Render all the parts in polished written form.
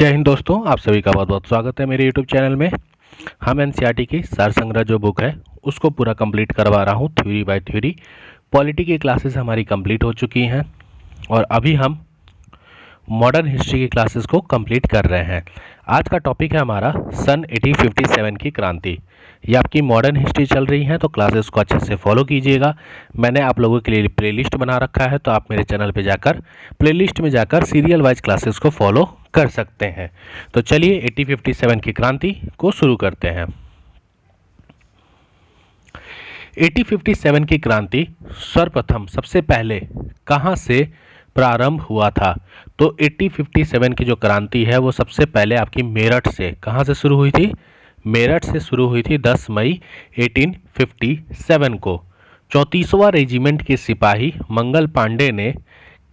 जय हिंद दोस्तों, आप सभी का बहुत बहुत स्वागत है मेरे यूट्यूब चैनल में। हम एनसीईआरटी की सार संग्रह जो बुक है उसको पूरा कंप्लीट करवा रहा हूँ थ्योरी बाय थ्योरी। पॉलिटी की क्लासेस हमारी कंप्लीट हो चुकी हैं और अभी हम मॉडर्न हिस्ट्री की क्लासेस को कंप्लीट कर रहे हैं। आज का टॉपिक है हमारा सन 1857 की क्रांति। ये आपकी मॉडर्न हिस्ट्री चल रही है तो क्लासेस को अच्छे से फॉलो कीजिएगा। मैंने आप लोगों के लिए प्लेलिस्ट बना रखा है तो आप मेरे चैनल पे जाकर प्लेलिस्ट में जाकर सीरियल वाइज क्लासेस को फॉलो कर सकते हैं। तो चलिए 1857 की क्रांति को शुरू करते हैं। 1857 की क्रांति सर्वप्रथम सबसे पहले कहाँ से प्रारंभ हुआ था? तो 1857 की जो क्रांति है वो सबसे पहले आपकी मेरठ से, कहाँ से शुरू हुई थी? मेरठ से शुरू हुई थी 10 मई 1857 को। 34वां रेजिमेंट के सिपाही मंगल पांडे ने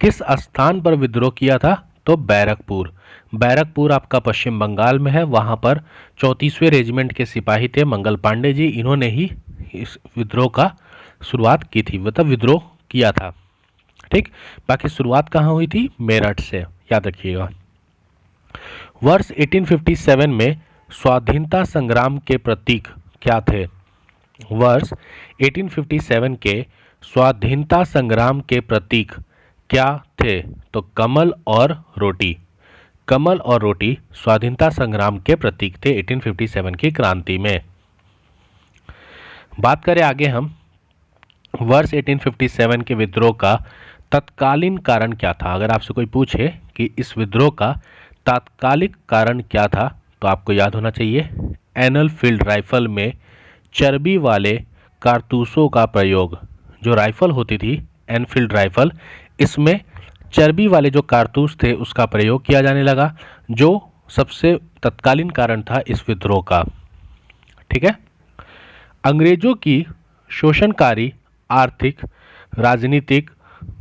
किस स्थान पर विद्रोह किया था? तो बैरकपुर। बैरकपुर आपका पश्चिम बंगाल में है, वहाँ पर 34वें रेजिमेंट के सिपाही थे मंगल पांडे जी। इन्होंने ही इस विद्रोह का शुरुआत की थी, मतलब विद्रोह किया था। ठीक, बाकी शुरुआत कहाँ हुई थी? मेरठ से, याद रखिएगा। वर्ष 1857 में स्वाधीनता संग्राम के प्रतीक क्या थे? वर्ष 1857 के स्वाधीनता संग्राम के प्रतीक क्या थे? तो कमल और रोटी। कमल और रोटी स्वाधीनता संग्राम के प्रतीक थे 1857 की क्रांति में। बात करें आगे हम, वर्ष 1857 के विद्रोह का तत्कालीन कारण क्या था? अगर आपसे कोई पूछे कि इस विद्रोह का तात्कालिक कारण क्या था तो आपको याद होना चाहिए एनफील्ड राइफल में चर्बी वाले कारतूसों का प्रयोग। जो राइफल होती थी एनफील्ड राइफल, इसमें चर्बी वाले जो कारतूस थे उसका प्रयोग किया जाने लगा, जो सबसे तत्कालीन कारण था इस विद्रोह का। ठीक है। अंग्रेजों की शोषणकारी आर्थिक, राजनीतिक,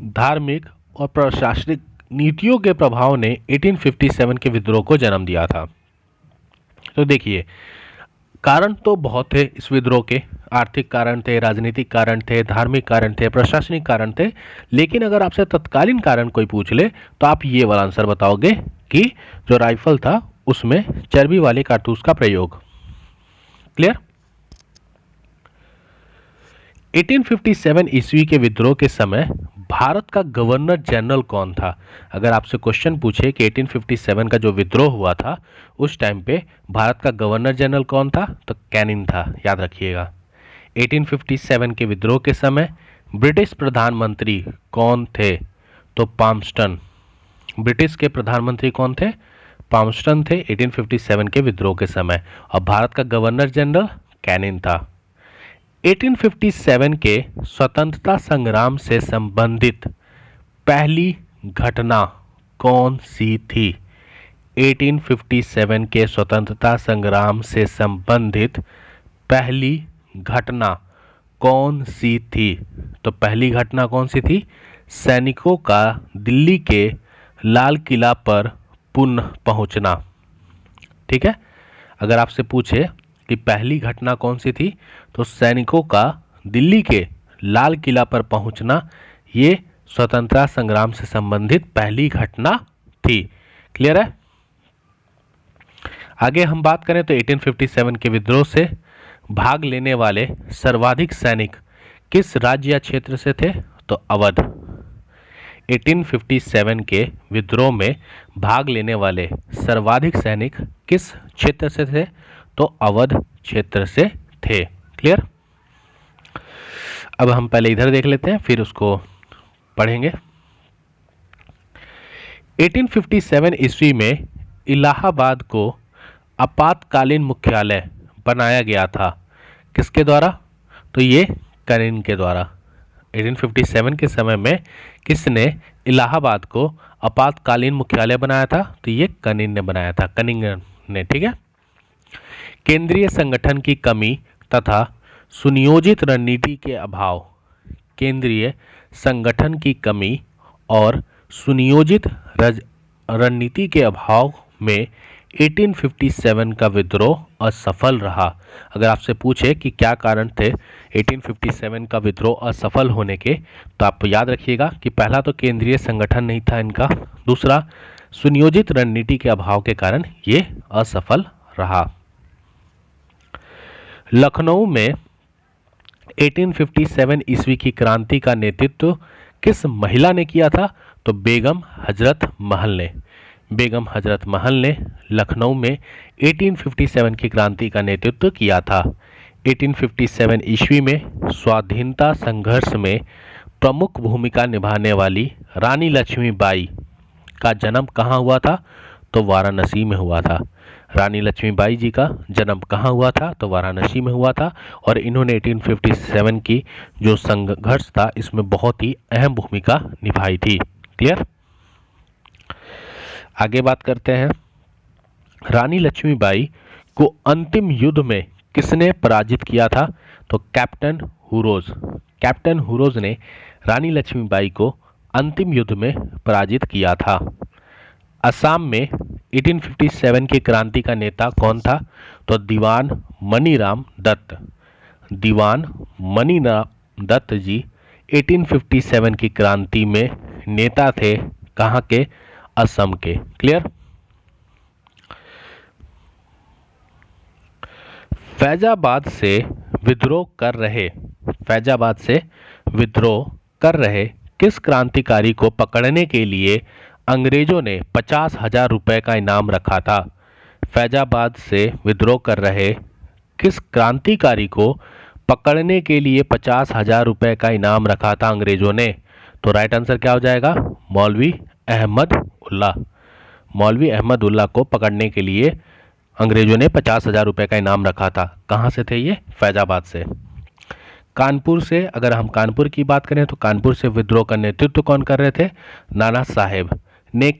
धार्मिक और प्रशासनिक नीतियों के प्रभाव ने 1857 के विद्रोह को जन्म दिया था। तो देखिए, कारण तो बहुत थे इस विद्रोह के। आर्थिक कारण थे, राजनीतिक कारण थे, धार्मिक कारण थे, प्रशासनिक कारण थे। लेकिन अगर आपसे तत्कालीन कारण कोई पूछ ले तो आप ये वाला आंसर बताओगे कि जो राइफल था उसमें चर्बी वाले कारतूस का प्रयोग। क्लियर? 1857 ईस्वी के विद्रोह के समय भारत का गवर्नर जनरल कौन था? अगर आपसे क्वेश्चन पूछे कि 1857 का जो विद्रोह हुआ था उस टाइम पे भारत का गवर्नर जनरल कौन था? तो कैनिंग था, याद रखिएगा। 1857 के विद्रोह के समय ब्रिटिश प्रधानमंत्री कौन थे? तो पाम्स्टन। ब्रिटिश के प्रधानमंत्री कौन थे? पाम्स्टन थे 1857 के विद्रोह के समय, और भारत का गवर्नर जनरल कैनिंग था। 1857 के स्वतंत्रता संग्राम से संबंधित पहली घटना कौन सी थी? 1857 के स्वतंत्रता संग्राम से संबंधित पहली घटना कौन सी थी? तो पहली घटना कौन सी थी? सैनिकों का दिल्ली के लाल किला पर पुनः पहुंचना। ठीक है। अगर आपसे पूछे कि पहली घटना कौन सी थी तो सैनिकों का दिल्ली के लाल किला पर पहुंचना, ये स्वतंत्रता संग्राम से संबंधित पहली घटना थी। क्लियर है? आगे हम बात करें तो 1857 के विद्रोह से भाग लेने वाले सर्वाधिक सैनिक किस राज्य या क्षेत्र से थे? तो अवध। 1857 के विद्रोह में भाग लेने वाले सर्वाधिक सैनिक किस क्षेत्र से थे? तो अवध क्षेत्र से थे। क्लियर? अब हम पहले इधर देख लेते हैं फिर उसको पढ़ेंगे। 1857 ईस्वी में इलाहाबाद को आपातकालीन मुख्यालय बनाया गया था। किसके द्वारा? तो ये कनिंग के द्वारा। 1857 के समय में किसने इलाहाबाद को आपातकालीन मुख्यालय बनाया था? तो ये कनिंग ने बनाया था, कनिंग ने। ठीक है। केंद्रीय संगठन की कमी तथा सुनियोजित रणनीति के अभाव। केंद्रीय संगठन की कमी और सुनियोजित रणनीति के अभाव में 1857 का विद्रोह असफल रहा। अगर आपसे पूछे कि क्या कारण थे 1857 का विद्रोह असफल होने के, तो आप याद रखिएगा कि पहला तो केंद्रीय संगठन नहीं था इनका, दूसरा सुनियोजित रणनीति के अभाव के कारण ये असफल रहा। लखनऊ में 1857 ईस्वी की क्रांति का नेतृत्व किस महिला ने किया था? तो बेगम हजरत महल ने। बेगम हजरत महल ने लखनऊ में 1857 की क्रांति का नेतृत्व किया था। 1857 ईस्वी में स्वाधीनता संघर्ष में प्रमुख भूमिका निभाने वाली रानी लक्ष्मीबाई का जन्म कहाँ हुआ था? तो वाराणसी में हुआ था। रानी लक्ष्मीबाई जी का जन्म कहाँ हुआ था? तो वाराणसी में हुआ था। और इन्होंने 1857 की जो संघर्ष था इसमें बहुत ही अहम भूमिका निभाई थी। क्लियर? आगे बात करते हैं। रानी लक्ष्मीबाई को अंतिम युद्ध में किसने पराजित किया था? तो कैप्टन हुरोज। कैप्टन हुरोज ने रानी लक्ष्मीबाई को अंतिम युद्ध में पराजित किया था। असम में 1857 की क्रांति का नेता कौन था? तो दीवान मनीराम दत्त। दीवान मनीराम दत्त जी 1857 की क्रांति में नेता थे। कहाँ के? असम के। क्लियर? फैजाबाद से विद्रोह कर रहे फैजाबाद से विद्रोह कर रहे किस क्रांतिकारी को पकड़ने के लिए अंग्रेजों ने 50,000 रुपए का इनाम रखा था? फैजाबाद से विद्रोह कर रहे किस क्रांतिकारी को पकड़ने के लिए 50,000 रुपए का इनाम रखा था अंग्रेजों ने? तो राइट आंसर क्या हो जाएगा? मौलवी अहमद उल्ला। मौलवी अहमद उल्ला को पकड़ने के लिए अंग्रेजों ने 50,000 रुपए का इनाम रखा था। कहाँ से थे ये? फैजाबाद से। कानपुर से, अगर हम कानपुर की बात करें तो कानपुर से विद्रोह का नेतृत्व कौन कर रहे थे? नाना साहेब ने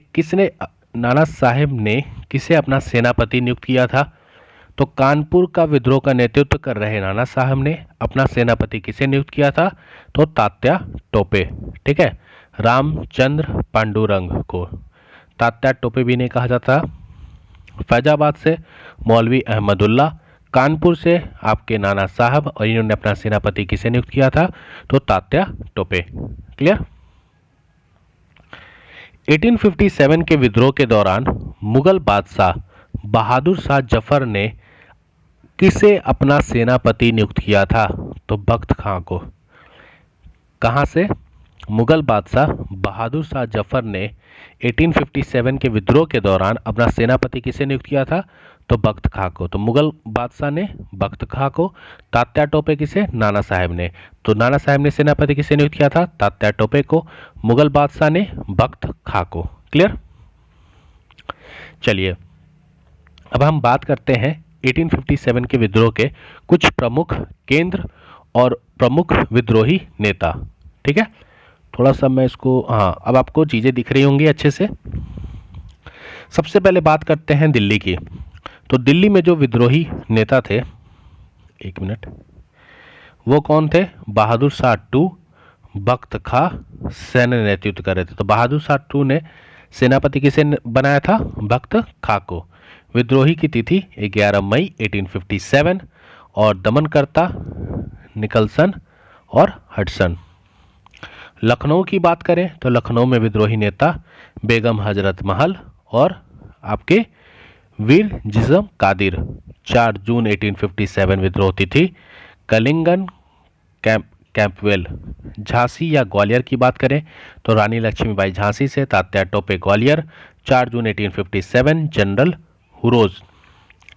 किसे अपना सेनापति नियुक्त किया था? तो कानपुर का विद्रोह का नेतृत्व कर रहे नाना साहब ने अपना सेनापति किसे नियुक्त किया था? तो तात्या टोपे। ठीक है, रामचंद्र पांडुरंग को तात्या टोपे भी नहीं कहा जाता। फैजाबाद से मौलवी अहमदुल्ला, कानपुर से आपके नाना साहब, और इन्होंने अपना सेनापति किसे नियुक्त किया था? तो तात्या टोपे। क्लियर? 1857 के विद्रोह के दौरान मुगल बादशाह बहादुर शाह जफर ने किसे अपना सेनापति नियुक्त किया था? तो बख्त खां को। कहां से? मुगल बादशाह बहादुर शाह जफर ने 1857 के विद्रोह के दौरान अपना सेनापति किसे नियुक्त किया था? तो बख्त खां को। तो मुगल बादशाह ने बख्त खां को, तात्या टोपे किसे? नाना साहब ने। तो नाना साहब ने सेनापति किसे नियुक्त किया था? तात्या टोपे को। मुगल बादशाह ने बख्त खां को। क्लियर? चलिए अब हम बात करते हैं 1857 के विद्रोह के कुछ प्रमुख केंद्र और प्रमुख विद्रोही नेता। ठीक है, थोड़ा सा मैं इसको, हाँ अब आपको चीज़ें दिख रही होंगी अच्छे से। सबसे पहले बात करते हैं दिल्ली की। तो दिल्ली में जो विद्रोही नेता थे, एक मिनट, वो कौन थे? बहादुर शाह टू, बख्त खां सैन्य नेतृत्व कर रहे थे। तो बहादुर शाह टू ने सेनापति किसे बनाया था? बख्त खां को। विद्रोही की तिथि 11 मई 1857 और दमनकर्ता निकलसन और हडसन। लखनऊ की बात करें तो लखनऊ में विद्रोही नेता बेगम हजरत महल और आपके वीर जिज़म कादिर। 4 जून 1857 विद्रोह तिथि। कलिंगन कैंपवेल। झांसी या ग्वालियर की बात करें तो रानी लक्ष्मीबाई झांसी से, तात्या टोपे ग्वालियर। 4 जून 1857 जनरल हुरोज।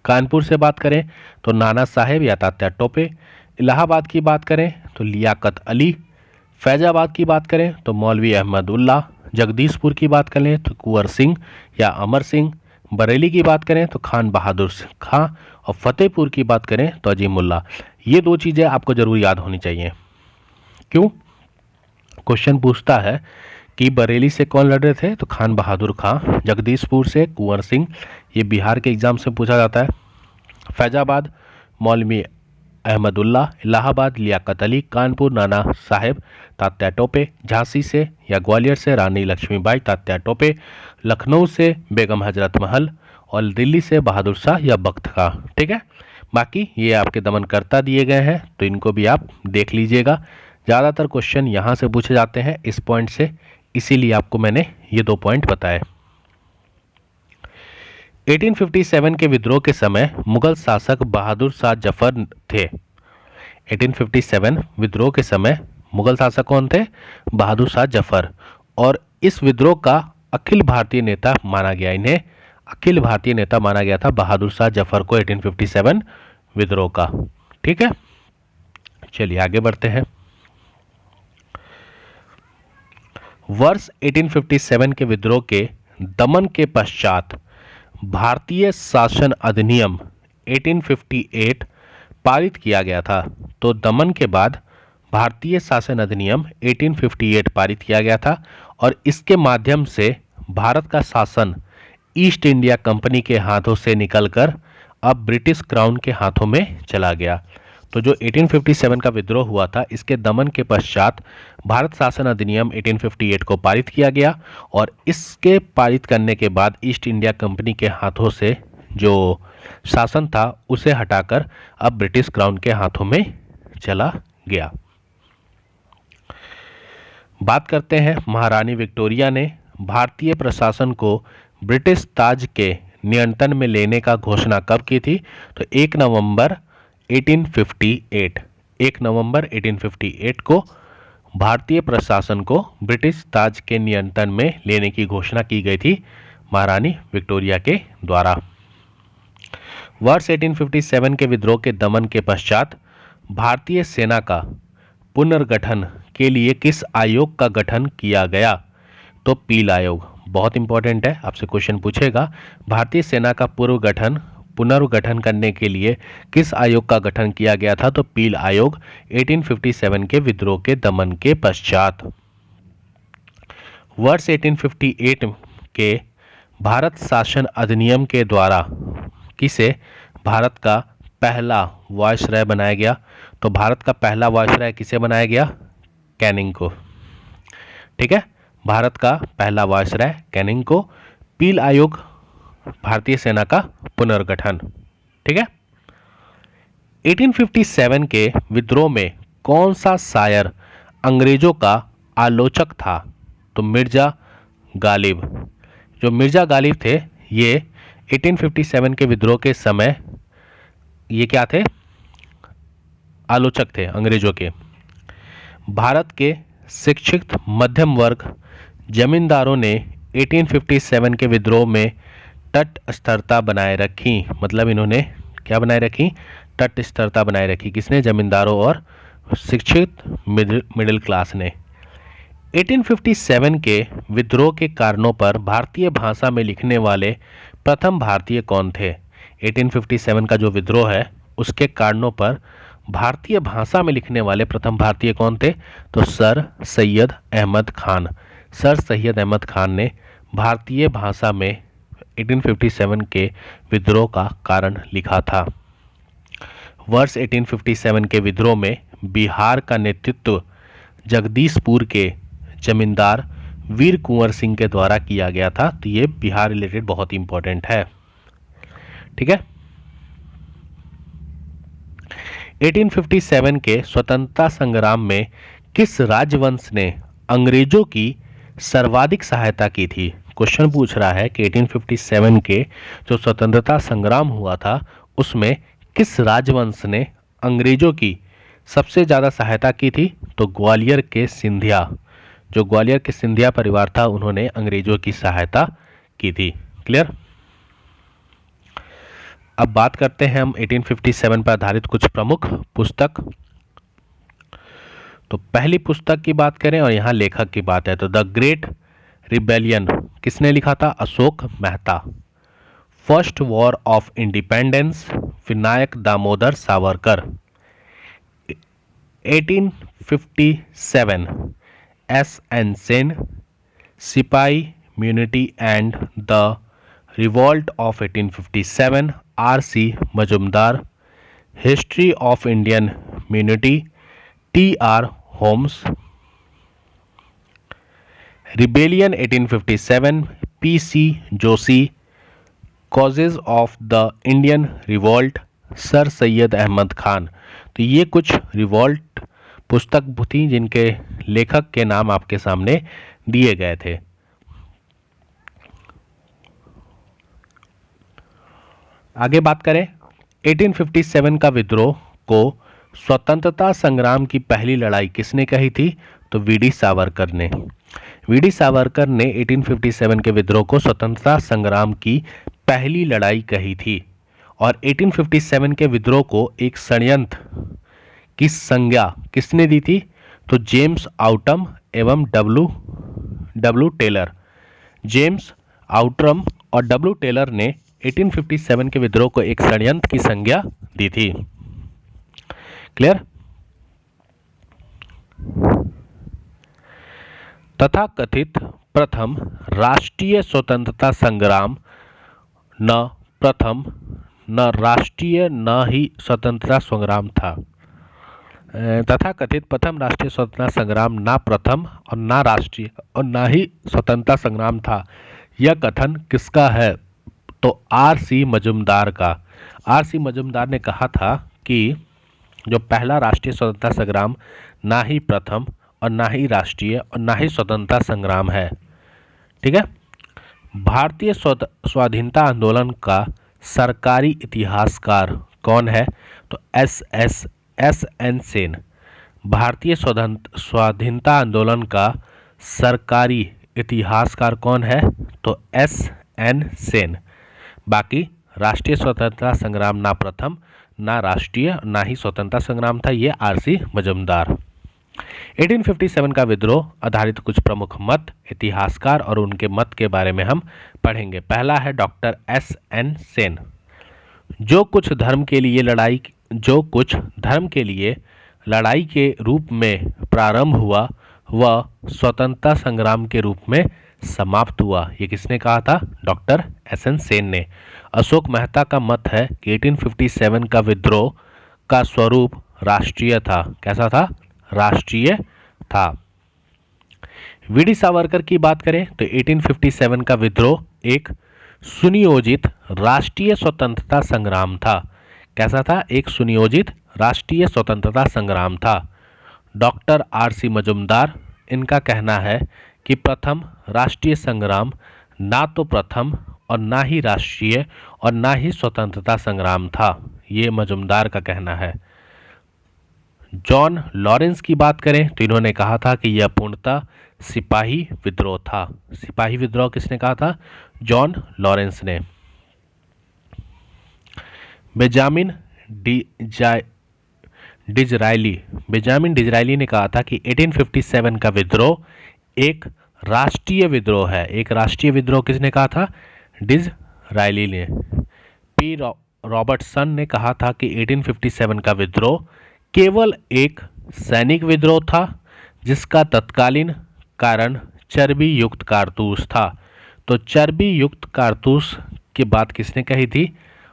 कानपुर से बात करें तो नाना साहेब या तात्या टोपे। इलाहाबाद की बात करें तो लियाकत अली। फैजाबाद की बात करें तो मौलवी अहमद उल्ला। जगदीशपुर की बात करें तो कुंवर सिंह या अमर सिंह। बरेली की बात करें तो खान बहादुर खां। और फतेहपुर की बात करें तो अजीमुल्ला। ये 2 चीज़ें आपको जरूर याद होनी चाहिए। क्यों? क्वेश्चन पूछता है कि बरेली से कौन लड़ रहे थे? तो खान बहादुर खां। जगदीशपुर से कुंवर सिंह, ये बिहार के एग्जाम से पूछा जाता है। फैजाबाद मौलवी अहमदुल्ला। इलाहाबाद लियाकत अली। कानपुर नाना साहेब तात्या टोपे। झांसी से या ग्वालियर से रानी लक्ष्मीबाई तात्या टोपे। लखनऊ से बेगम हजरत महल और दिल्ली से बहादुर शाह या बख्त खां। ठीक है, बाकी ये आपके दमनकर्ता दिए गए हैं तो इनको भी आप देख लीजिएगा। ज़्यादातर क्वेश्चन यहाँ से पूछे जाते हैं इस पॉइंट से, इसीलिए आपको मैंने ये 2 पॉइंट बताए। 1857 के विद्रोह के समय मुगल शासक बहादुर शाह जफर थे। 1857 विद्रोह के समय मुगल शासक कौन थे? बहादुर शाह जफर। और इस विद्रोह का अखिल भारतीय नेता माना गया, इन्हें अखिल भारतीय नेता माना गया था बहादुर शाह जफर को 1857 विद्रोह का। ठीक है, चलिए आगे बढ़ते हैं। वर्ष 1857 के विद्रोह के दमन के पश्चात भारतीय शासन अधिनियम 1858 पारित किया गया था। तो दमन के बाद भारतीय शासन अधिनियम 1858 पारित किया गया था और इसके माध्यम से भारत का शासन ईस्ट इंडिया कंपनी के हाथों से निकलकर अब ब्रिटिश क्राउन के हाथों में चला गया। तो जो 1857 का विद्रोह हुआ था, इसके दमन के पश्चात भारत शासन अधिनियम 1858 को पारित किया गया और इसके पारित करने के बाद ईस्ट इंडिया कंपनी के हाथों से जो शासन था उसे हटाकर अब ब्रिटिश क्राउन के हाथों में चला गया। बात करते हैं, महारानी विक्टोरिया ने भारतीय प्रशासन को ब्रिटिश ताज के नियंत्रण में लेने का घोषणा कब की थी? तो 1 नवंबर 1858 को भारतीय प्रशासन को ब्रिटिश ताज के नियंत्रण में लेने की घोषणा की गई थी महारानी विक्टोरिया के द्वारा। वर्ष 1857 के विद्रोह के दमन के पश्चात भारतीय सेना का पुनर्गठन के लिए किस आयोग का गठन किया गया? तो पील आयोग। बहुत इंपॉर्टेंट है, आपसे क्वेश्चन पूछेगा। भारतीय सेना का पुनर्गठन करने के लिए किस आयोग का गठन किया गया था? तो पील आयोग 1857 के विद्रोह के दमन के पश्चात। वर्ष 1858 के भारत शासन अधिनियम के द्वारा किसे भारत का पहला वायसराय बनाया गया? तो भारत का पहला वायसराय किसे बनाया गया? कैनिंग को। ठीक है, भारत का पहला वायसराय कैनिंग को। पील आयोग भारतीय सेना का पुनर्गठन। ठीक है, 1857 के विद्रोह में कौन सा शायर अंग्रेजों का आलोचक था? तो मिर्जा गालिब। जो मिर्जा गालिब थे ये 1857 के विद्रोह के समय ये क्या थे? आलोचक थे अंग्रेजों के। भारत के शिक्षित मध्यम वर्ग जमींदारों ने 1857 के विद्रोह में तटस्थता बनाए रखी। मतलब इन्होंने क्या बनाए रखी? तटस्थता बनाए रखी। किसने? जमींदारों और शिक्षित मिडिल क्लास ने। 1857 के विद्रोह के कारणों पर भारतीय भाषा में लिखने वाले प्रथम भारतीय कौन थे? 1857 का जो विद्रोह है उसके कारणों पर भारतीय भाषा में लिखने वाले प्रथम भारतीय कौन थे? तो सर सैयद अहमद खान। सर सैयद अहमद खान ने भारतीय भाषा में 1857 के विद्रोह का कारण लिखा था। वर्ष 1857 के विद्रोह में बिहार का नेतृत्व जगदीशपुर के जमींदार वीर कुंवर सिंह के द्वारा किया गया था। तो ये बिहार रिलेटेड बहुत इंपॉर्टेंट है। ठीक है, 1857 के स्वतंत्रता संग्राम में किस राजवंश ने अंग्रेजों की सर्वाधिक सहायता की थी? क्वेश्चन पूछ रहा है कि 1857 के जो स्वतंत्रता संग्राम हुआ था उसमें किस राजवंश ने अंग्रेजों की सबसे ज़्यादा सहायता की थी? तो ग्वालियर के सिंधिया। जो ग्वालियर के सिंधिया परिवार था उन्होंने अंग्रेजों की सहायता की थी। क्लियर? अब बात करते हैं हम 1857 पर आधारित कुछ प्रमुख पुस्तक। तो पहली पुस्तक की बात करें और यहाँ लेखक की बात है तो द ग्रेट रिबेलियन किसने लिखा था? Ashok Mehta. First war of independence Vinayak Damodar Savarkar. 1857 S N Sen. Sipahi mutiny and the revolt of 1857 R C Majumdar. History of Indian mutiny T R Holmes. Rebellion 1857 P C Joshi. Causes of the Indian revolt sir Syed Ahmad Khan. तो ये कुछ revolt पुस्तक थी जिनके लेखक के नाम आपके सामने दिए गए थे। आगे बात करें, 1857 का विद्रोह को स्वतंत्रता संग्राम की पहली लड़ाई किसने कही थी? तो वीडी सावरकर ने। वीडी सावरकर ने 1857 के विद्रोह को स्वतंत्रता संग्राम की पहली लड़ाई कही थी। और 1857 के विद्रोह को एक षड्यंत्र की संज्ञा किसने दी थी? तो जेम्स आउटम एवं डब्ल्यू टेलर। जेम्स आउटरम और डब्ल्यू टेलर ने 1857 के विद्रोह को एक षड्यंत्र की संज्ञा दी थी। क्लियर? तथाकथित प्रथम राष्ट्रीय स्वतंत्रता संग्राम न राष्ट्रीय न ही स्वतंत्रता संग्राम था। तथाकथित प्रथम राष्ट्रीय स्वतंत्रता संग्राम ना प्रथम और ना राष्ट्रीय और ना ही स्वतंत्रता संग्राम था। यह कथन किसका है? तो आर.सी. मजूमदार का। आर.सी. मजूमदार ने कहा था कि जो पहला राष्ट्रीय स्वतंत्रता संग्राम ना ही प्रथम और ना ही राष्ट्रीय और ना ही स्वतंत्रता संग्राम है। ठीक है। भारतीय स्वाधीनता आंदोलन का सरकारी इतिहासकार कौन है? तो एस.एन. सेन। भारतीय स्वाधीनता आंदोलन का सरकारी इतिहासकार कौन है? तो एस.एन. सेन। बाकी राष्ट्रीय स्वतंत्रता संग्राम ना प्रथम ना राष्ट्रीय ना ही स्वतंत्रता संग्राम था, ये आर.सी. मजूमदार। 1857 का विद्रोह आधारित कुछ प्रमुख मत, इतिहासकार और उनके मत के बारे में हम पढ़ेंगे। पहला है डॉक्टर एस.एन. सेन। जो कुछ धर्म के लिए लड़ाई के रूप में प्रारंभ हुआ वह स्वतंत्रता संग्राम के रूप में समाप्त हुआ। ये किसने कहा था? Doctor SN. सेन ने। अशोक मेहता का मत है कि 1857 का विद्रोह का स्वरूप राष्ट्रीय था। कैसा था? राष्ट्रीय था। वीडी सावरकर की बात करें तो 1857 का विद्रोह एक सुनियोजित राष्ट्रीय स्वतंत्रता संग्राम था। कैसा था? एक सुनियोजित राष्ट्रीय स्वतंत्रता संग्राम था। Doctor RC. मजूमदार, इनका कहना है कि प्रथम राष्ट्रीय संग्राम ना तो प्रथम और ना ही राष्ट्रीय और ना ही स्वतंत्रता संग्राम था। ये मजूमदार का कहना है। जॉन लॉरेंस की बात करें तो इन्होंने कहा था कि यह पूर्णतः सिपाही विद्रोह था। सिपाही विद्रोह किसने कहा था? जॉन लॉरेंस ने। बेंजामिन डिज़रायली ने कहा था कि 1857 का विद्रोह एक राष्ट्रीय विद्रोह है। एक राष्ट्रीय विद्रोह किसने कहा था? डिज़रायली ने। पी. रॉबर्टसन ने कहा था कि 1857 का विद्रोह केवल एक सैनिक विद्रोह था जिसका तत्कालीन कारण चर्बी युक्त कारतूस था। तो चर्बी युक्त कारतूस की बात किसने कही थी?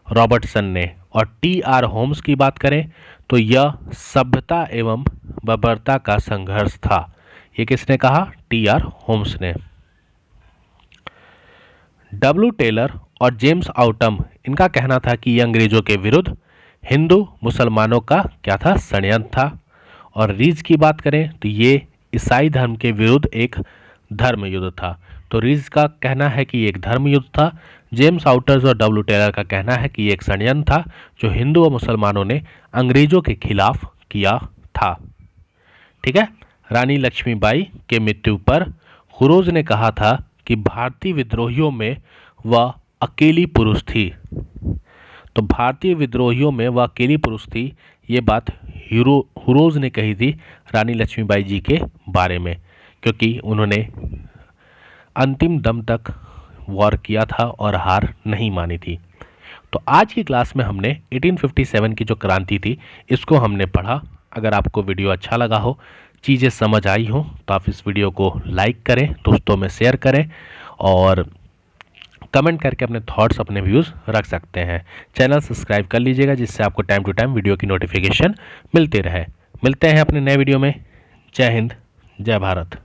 रॉबर्टसन ने। और टी.आर. होम्स की बात करें तो यह सभ्यता एवं बर्बरता का संघर्ष था। ये किसने कहा? टी.आर. होम्स ने। डब्ल्यू टेलर और जेम्स आउटम, इनका कहना था कि यह अंग्रेजों के विरुद्ध हिंदू मुसलमानों का क्या था? षड्यंत्र था। और रीज की बात करें तो ये ईसाई धर्म के विरुद्ध एक धर्म युद्ध था। तो रीज का कहना है कि एक धर्म युद्ध था। जेम्स आउटर्स और डब्ल्यू टेलर का कहना है कि एक षड्यंत्र था जो हिंदू और मुसलमानों ने अंग्रेजों के खिलाफ किया था। ठीक है। रानी लक्ष्मीबाई के मृत्यु पर खुरोज ने कहा था कि भारतीय विद्रोहियों में वह अकेली पुरुष थी। तो भारतीय विद्रोहियों में वह अकेली पुरुष थी, ये बात हुरोज ने कही थी रानी लक्ष्मीबाई जी के बारे में, क्योंकि उन्होंने अंतिम दम तक वॉर किया था और हार नहीं मानी थी। तो आज की क्लास में हमने 1857 की जो क्रांति थी इसको हमने पढ़ा। अगर आपको वीडियो अच्छा लगा हो, चीज़ें समझ आई हो, तो आप इस वीडियो को लाइक करें, दोस्तों में शेयर करें और कमेंट करके अपने थॉट्स, अपने व्यूज़ रख सकते हैं। चैनल सब्सक्राइब कर लीजिएगा जिससे आपको टाइम टू टाइम वीडियो की नोटिफिकेशन मिलते रहे। मिलते हैं अपने नए वीडियो में। जय हिंद, जय भारत।